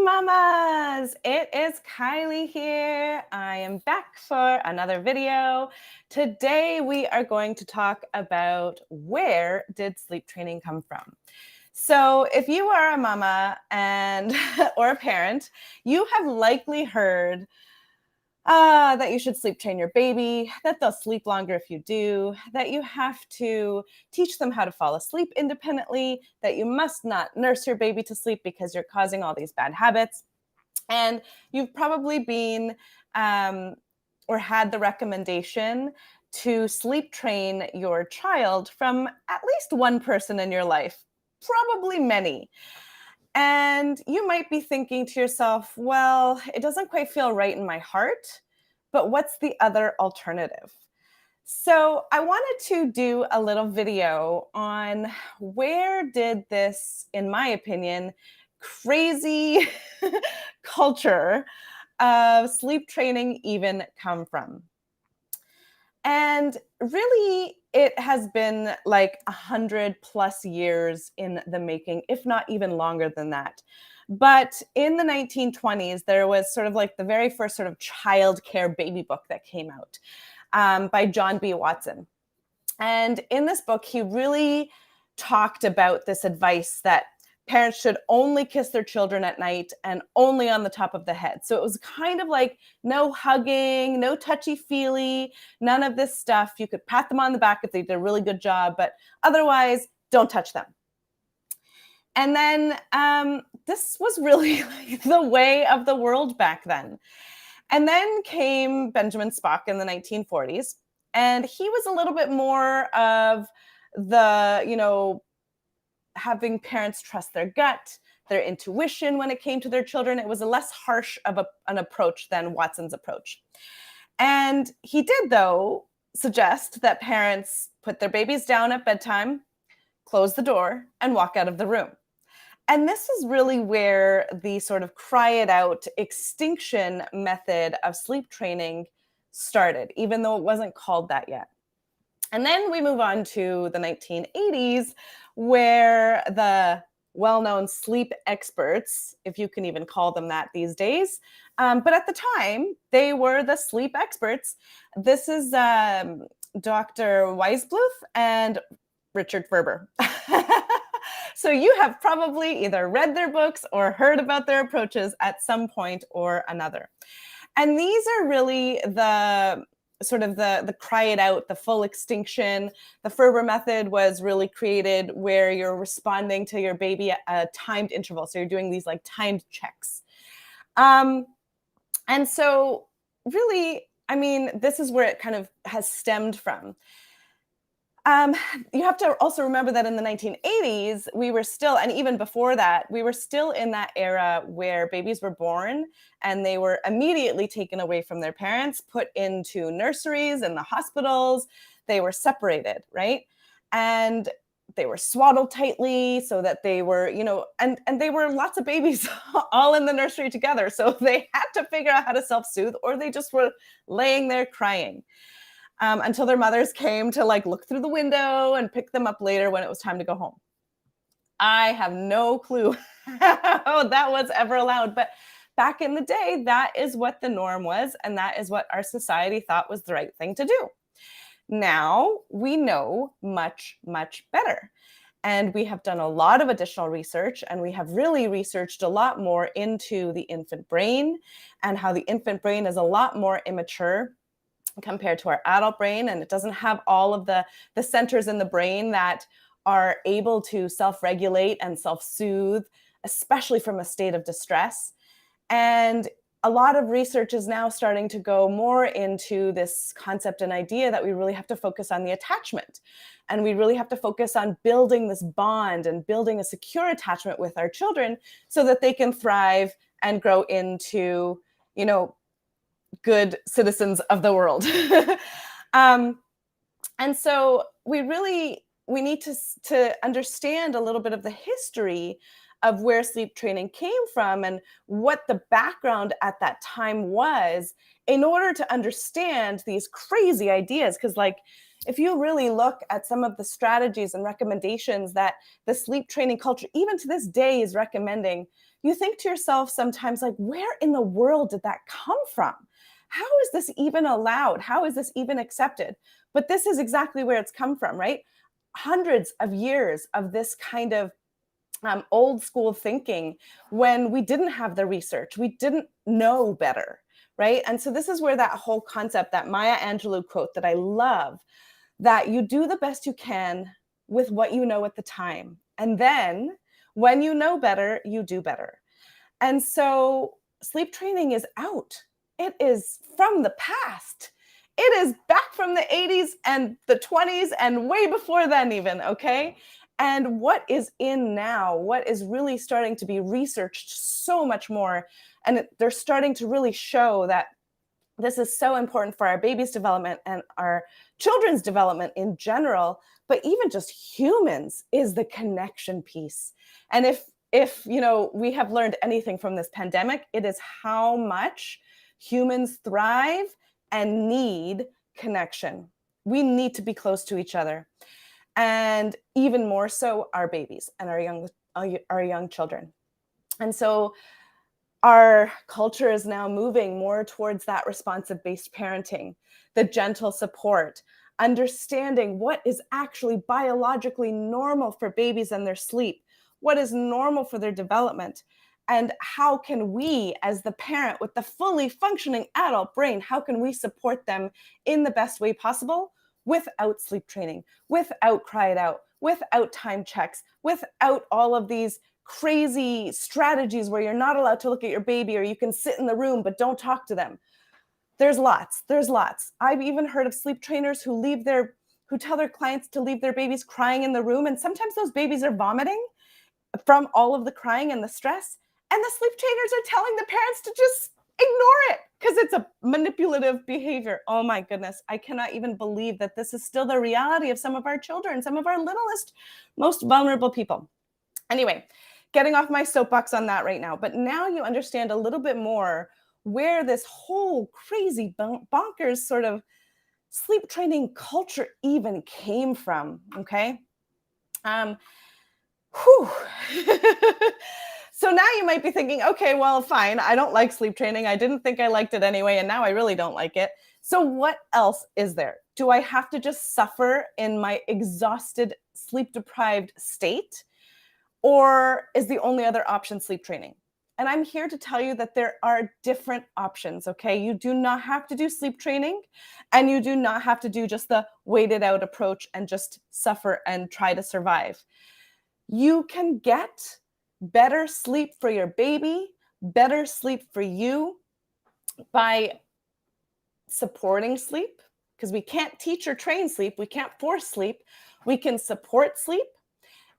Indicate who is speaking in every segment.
Speaker 1: mamas! It is Kylie here. I am back for another video. Today we are going to talk about where did sleep training come from? So if you are a mama and or a parent, you have likely heard that you should sleep train your baby, that they'll sleep longer if you do, that you have to teach them how to fall asleep independently, that you must not nurse your baby to sleep because you're causing all these bad habits. And you've probably been or had the recommendation to sleep train your child from at least one person in your life, probably many. And you might be thinking to yourself, well, it doesn't quite feel right in my heart, but what's the other alternative? So I wanted to do a little video on where did this, in my opinion, crazy culture of sleep training even come from? And really, it has been like 100+ years in the making, if not even longer than that. But in the 1920s, there was sort of like the very first sort of childcare baby book that came out by John B. Watson. And in this book, he really talked about this advice that parents should only kiss their children at night and only on the top of the head. So it was kind of like no hugging, no touchy-feely, none of this stuff. You could pat them on the back if they did a really good job, but otherwise, don't touch them. And then this was really like the way of the world back then. And then came Benjamin Spock in the 1940s, and he was a little bit more of the, having parents trust their gut, their intuition when it came to their children. It was a less harsh of an approach than Watson's approach. And he did, though, suggest that parents put their babies down at bedtime, close the door, and walk out of the room. And this is really where the sort of cry it out extinction method of sleep training started, even though it wasn't called that yet. And then we move on to the 1980s, where the well-known sleep experts, if you can even call them that these days, but at the time, they were the sleep experts. This is Dr. Weissbluth and Richard Ferber. So you have probably either read their books or heard about their approaches at some point or another. And these are really the sort of the cry it out, the full extinction. The Ferber Method was really created where you're responding to your baby at a timed interval. So you're doing these like timed checks. And so really, I mean, this is where it kind of has stemmed from. You have to also remember that in the 1980s, we were still, and even before that, we were still in that era where babies were born and they were immediately taken away from their parents, put into nurseries and the hospitals. They were separated, right? And they were swaddled tightly so that they were, and they were lots of babies all in the nursery together. So they had to figure out how to self-soothe, or they just were laying there crying. Until their mothers came to like look through the window and pick them up later when it was time to go home. I have no clue how that was ever allowed, but back in the day, that is what the norm was, and that is what our society thought was the right thing to do. Now we know much, much better. And we have done a lot of additional research, and we have really researched a lot more into the infant brain and how the infant brain is a lot more immature compared to our adult brain, and it doesn't have all of the centers in the brain that are able to self-regulate and self-soothe, especially from a state of distress. And a lot of research is now starting to go more into this concept and idea that we really have to focus on the attachment, and we really have to focus on building this bond and building a secure attachment with our children so that they can thrive and grow into, good citizens of the world. And so we need to understand a little bit of the history of where sleep training came from and what the background at that time was in order to understand these crazy ideas. Because if you really look at some of the strategies and recommendations that the sleep training culture, even to this day, is recommending, you think to yourself sometimes, like, where in the world did that come from? How is this even allowed? How is this even accepted? But this is exactly where it's come from, right? Hundreds of years of this kind of old school thinking when we didn't have the research, we didn't know better, right? And so this is where that whole concept, that Maya Angelou quote that I love, that you do the best you can with what you know at the time. And then when you know better, you do better. And so sleep training is out. It is from the past. It is back from the 80s and the 20s and way before then, even. Okay. And what is in now, what is really starting to be researched so much more. And they're starting to really show that this is so important for our baby's development and our children's development in general, but even just humans, is the connection piece. And if we have learned anything from this pandemic, it is how much humans thrive and need connection. We need to be close to each other, and even more so our babies and our young children. And so our culture is now moving more towards that responsive based parenting, the gentle support, understanding what is actually biologically normal for babies and their sleep, what is normal for their development, and how can we, as the parent with the fully functioning adult brain, how can we support them in the best way possible without sleep training, without cry it out, without time checks, without all of these crazy strategies where you're not allowed to look at your baby, or you can sit in the room but don't talk to them. There's lots. I've even heard of sleep trainers who tell their clients to leave their babies crying in the room, and sometimes those babies are vomiting from all of the crying and the stress, and the sleep trainers are telling the parents to just ignore it because it's a manipulative behavior. Oh my goodness, I cannot even believe that this is still the reality of some of our children, some of our littlest, most vulnerable people. Anyway, getting off my soapbox on that right now, but now you understand a little bit more where this whole crazy bonkers sort of sleep training culture even came from. Okay. Whew. So now you might be thinking, okay, well, fine, I don't like sleep training, I didn't think I liked it anyway, and now I really don't like it. So what else is there? Do I have to just suffer in my exhausted, sleep deprived state? Or is the only other option sleep training? And I'm here to tell you that there are different options, okay? You do not have to do sleep training, and you do not have to do just the wait it out approach and just suffer and try to survive. You can get better sleep for your baby, better sleep for you by supporting sleep, because we can't teach or train sleep. We can't force sleep. We can support sleep,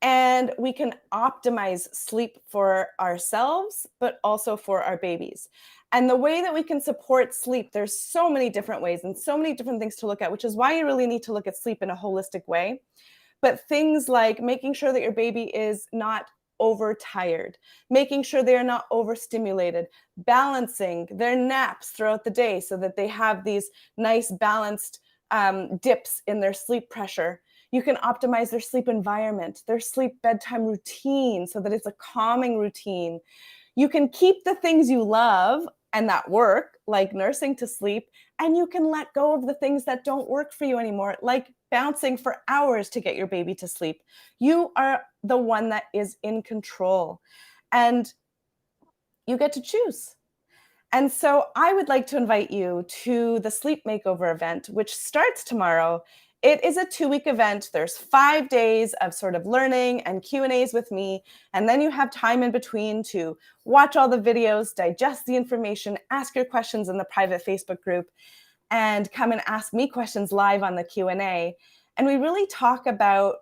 Speaker 1: and we can optimize sleep for ourselves, but also for our babies. And the way that we can support sleep, there's so many different ways and so many different things to look at, which is why you really need to look at sleep in a holistic way. But things like making sure that your baby is not overtired, making sure they are not overstimulated, balancing their naps throughout the day so that they have these nice balanced dips in their sleep pressure. You can optimize their sleep environment, their sleep bedtime routine so that it's a calming routine. You can keep the things you love and that work, like nursing to sleep, and you can let go of the things that don't work for you anymore, like bouncing for hours to get your baby to sleep. You are the one that is in control, and you get to choose. And so I would like to invite you to the Sleep Makeover event, which starts tomorrow. It is a 2-week event. There's 5 days of sort of learning and Q&As with me. And then you have time in between to watch all the videos, digest the information, ask your questions in the private Facebook group, and come and ask me questions live on the Q&A. And we really talk about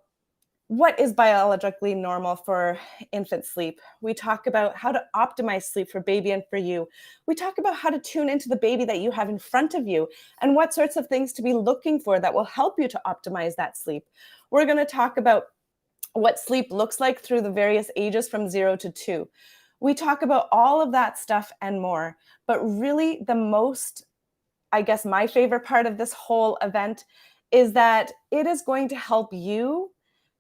Speaker 1: what is biologically normal for infant sleep. We talk about how to optimize sleep for baby and for you. We talk about how to tune into the baby that you have in front of you and what sorts of things to be looking for that will help you to optimize that sleep. We're going to talk about what sleep looks like through the various ages from 0 to 2. We talk about all of that stuff and more, but really the most, I guess my favorite part of this whole event is that it is going to help you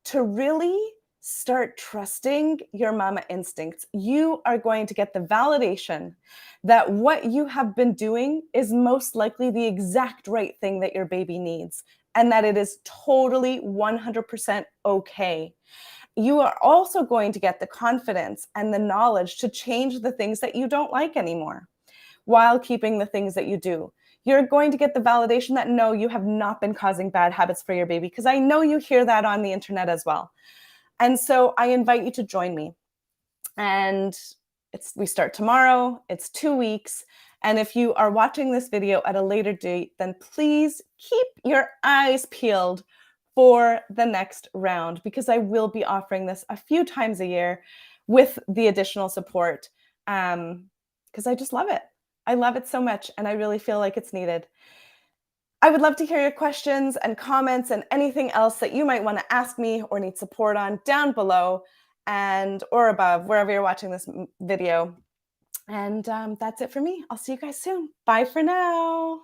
Speaker 1: to really Start trusting your mama instincts. You are going to get the validation that what you have been doing is most likely the exact right thing that your baby needs, and that it is totally 100% okay. You are also going to get the confidence and the knowledge to change the things that you don't like anymore while keeping the things that you do. You're going to get the validation that no, you have not been causing bad habits for your baby, because I know you hear that on the internet as well. And so I invite you to join me. And we start tomorrow. It's 2 weeks. And if you are watching this video at a later date, then please keep your eyes peeled for the next round, because I will be offering this a few times a year with the additional support, because I just love it. I love it so much, and I really feel like it's needed. I would love to hear your questions and comments and anything else that you might want to ask me or need support on down below and or above, wherever you're watching this video. And that's it for me. I'll see you guys soon. Bye for now.